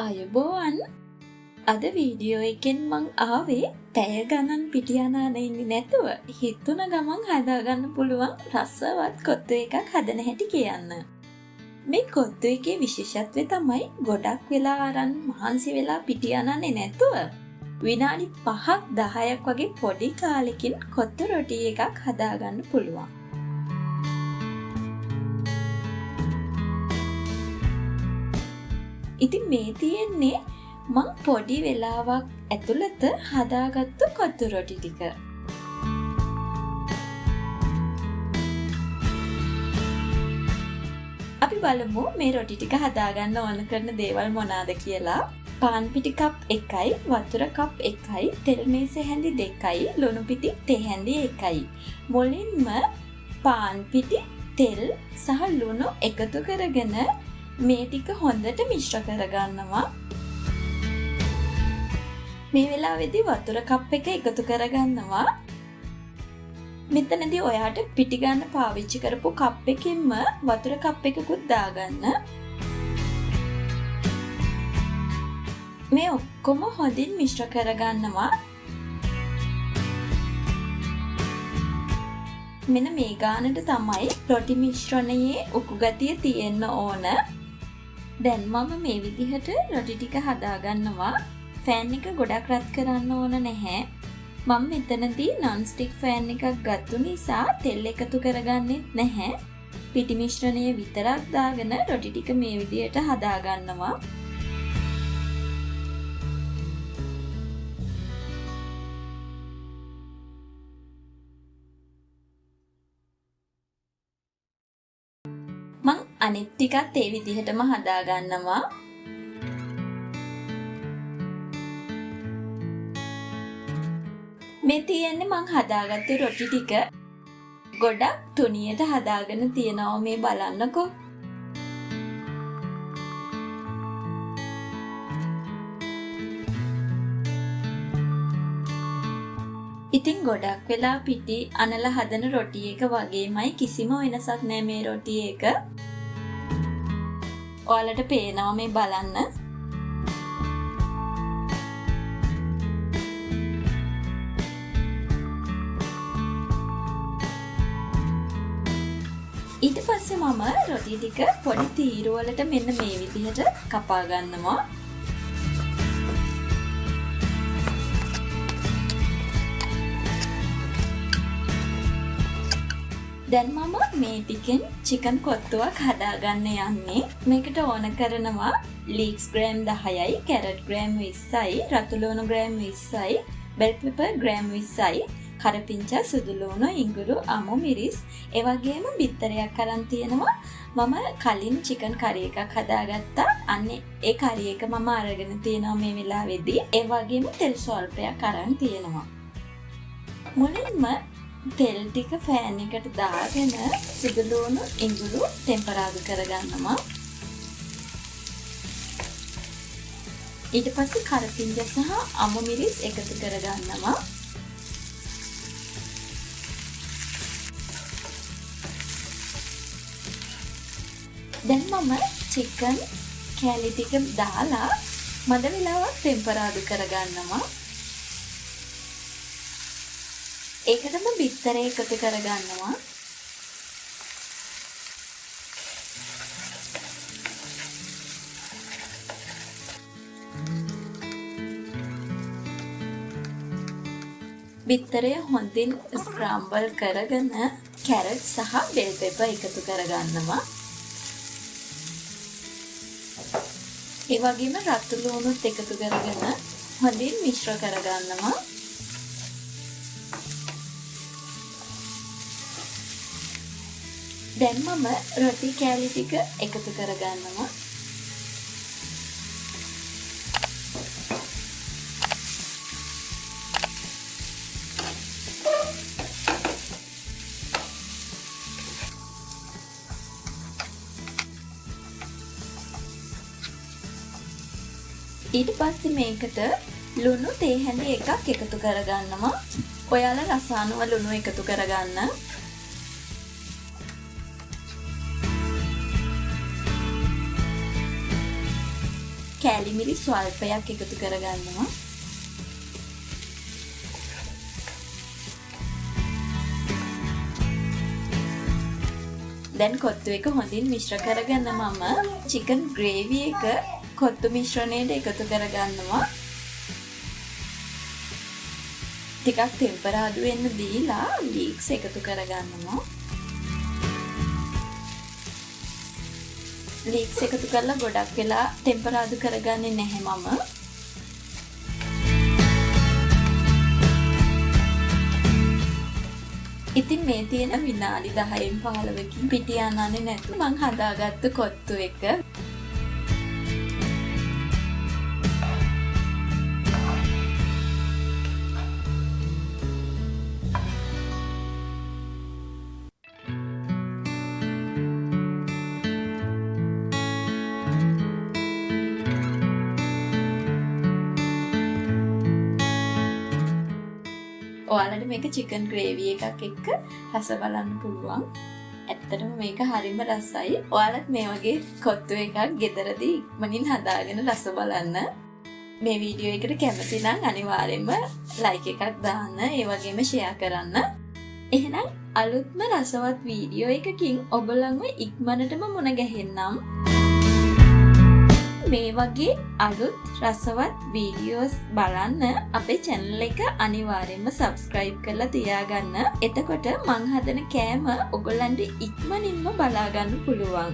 ආයුබෝවන් අද වීඩියෝ එකෙන් මං ආවේ පැය ගණන් පිටියනාන ඉන්නේ නැතුව හිතුන ගමන් හදාගන්න පුළුවන් රසවත් කොත්තු එකක් හදන හැටි කියන්න. මේ කොත්තු එකේ විශේෂත්වය තමයි ගොඩක් වෙලා අරන් මහන්සි වෙලා පිටියනන්නේ නැතුව විනාඩි 5ක් 10ක් වගේ පොඩි කාලෙකින් කොත්තු රොටි එකක් හදාගන්න පුළුවන්. ඉතින් මේ තියෙන්නේ මං පොඩි වෙලාවක් ඇතුළත හදාගත්තු කොත්තු රොටි ටික. අපි බලමු මේ රොටි ටික හදාගන්න ඕන කරන දේවල් මොනවාද කියලා. පාන් පිටි කප් 1යි, වතුර කප් 1යි, තෙල් මේස හැඳි 2යි, ලුණු පිටි තේ හැඳි 1යි. මුලින්ම පාන් පිටි, තෙල් සහ ලුණු එකතු කරගෙන මේ ටික හොඳට මිශ්‍ර කරගන්නවා. මේ වෙලාවේදී වතුර කප් එක එකතු කරගන්නවා. මෙතනදී ඔයාට පිටි ගන්න පාවිච්චි කරපු කප් එකකින්ම වතුර කප් එකකුත් දාගන්න. මේ ඔක්කොම හොඳින් මිශ්‍ර කරගන්නවා. මෙන්න මේ ගානට තමයි රොටි මිශ්‍රණයේ උකු ගතිය තියෙන්න ඕන. දැන් මම මේ විදිහට රොටි ටික හදාගන්නවා. ෆෑන් එක ගොඩක් රත් කරන්න ඕන නැහැ. මම මෙතනදී non stick ෆෑන් එකක් ගත්තු නිසා තෙල් එකතු කරගන්නෙත් නැහැ. පිටි මිශ්‍රණය විතරක් දාගෙන රොටි ටික මේ විදිහට හදාගන්නවා. මං අනිත් ටිකත් ඒ විදිහටම හදාගන්නවා. මේ තියෙන්නේ මං හදාගත්තු රොටි ටික. ගොඩක් තුනියට හදාගෙන තියෙනවා මේ බලන්නකෝ. ඉතින් ගොඩක් වෙලා පිටි අනලා හදන රොටි එක වගේමයි කිසිම වෙනසක් නෑ මේ රොටි එක. ඔයාලට පේනවා මේ බලන්න. ඊට පස්සේ මම රොටි ටික පොඩි තීරු වලට මෙන්න මේ විදිහට කපා ගන්නවා. දැන් මම මේ ටිකෙන් චිකන් කොත්තුවක් හදාගන්න යන්නේ. මේකට ඕන කරනවා ලීක්ස් ග්‍රෑම් 10යි, කැරට් ග්‍රෑම් 20යි, රතු ලුණු ග්‍රෑම් 20යි, බෙල් පෙපර් ග්‍රෑම් 20යි, කරපිංචා, සුදු ලුණු, ඉඟුරු, අමු මිරිස්, ඒ වගේම බිත්තරයක් අරන් තියෙනවා. මම කලින් චිකන් කරි එකක් හදාගත්තා. අන්නේ ඒ කරි එක මම අරගෙන තියෙනවා මේ වෙලාවේදී. ඒ වගේම තෙල් ස්වල්පයක් අරන් තියෙනවා. මුලින්ම තෙල් ටික ෆෑන් එකට දාගෙන සුදු ලුණු, ඉඟුරු ටෙම්පරාදු කරගන්නවා. ඊට පස්සේ කරපිංචා සහ අමු මිරිස් එකතු කරගන්නවා. දැන් මම චිකන් කෑලි ටික දාලා මඩ වෙලාවක් ටෙම්පරාදු කරගන්නවා. ඒකටම බිත්තර එකතු කරගන්නවා. බිත්තරය හොඳින් ස්ක්‍රැම්බල් කරගෙන කැරට් සහ බෙල් පෙපර් එකතු කරගන්නවා. ඒ වගේම රතු ලුණුත් එකතු කරගෙන හොඳින් මිශ්‍ර කරගන්නවා. දැන් මම රොටි කෑලි ටික එකතු කරගන්නවා. ඊට පස්සේ මේකට ලුණු තේ හැඳි එකක් එකතු කරගන්නවා. ඔයාලා රස අනුව ලුණු එකතු කරගන්න. කෑලි මිරි ස්වල්පයක් එකතු කරගන්නවා. දැන් කොත්තු එක හොඳින් මිශ්‍ර කරගන්න මම චිකන් ග්‍රේවි එක කොත්තු මිශ්‍රණයට එකතු කරගන්නවා. ටිකක් ටෙම්පරාදු වෙන්න දීලා ලීක්ස් එකතු කරගන්නවා. ලීක්ස් එකතු කරලා ගොඩක් වෙලා ටෙම්පරාදු කරගන්නේ නැහැ මම. ඉතින් මේ තියෙන විනාඩි 10න් 15කින් පිටි යන්නන්නේ නැතු මං හදාගත්ත කොත්තු එක ඔයාලට මේක චිකන් ග්‍රේවි එකක් එක්ක රස බලන්න පුළුවන්. ඇත්තටම මේක හරිම රසයි. ඔයාලත් මේ වගේ කොත්තු එකක් ගෙදරදී ඉක්මනින් හදාගෙන රස බලන්න. මේ වීඩියෝ එකට කැමති නම් අනිවාර්යෙන්ම ලයික් එකක් දාන්න. ඒ වගේම ෂෙයා කරන්න. එහෙනම් අලුත්ම රසවත් වීඩියෝ එකකින් ඔයගොල්ලන්ව ඉක්මනටම මුණ ගැහෙන්නම්. මේ වගේ අලුත් රසවත් වීඩියෝස් බලන්න අපේ channel එක අනිවාර්යෙන්ම subscribe කරලා තියාගන්න. එතකොට මං හදන කෑම ඔයගොල්ලන්ට ඉක්මනින්ම බලා ගන්න පුළුවන්.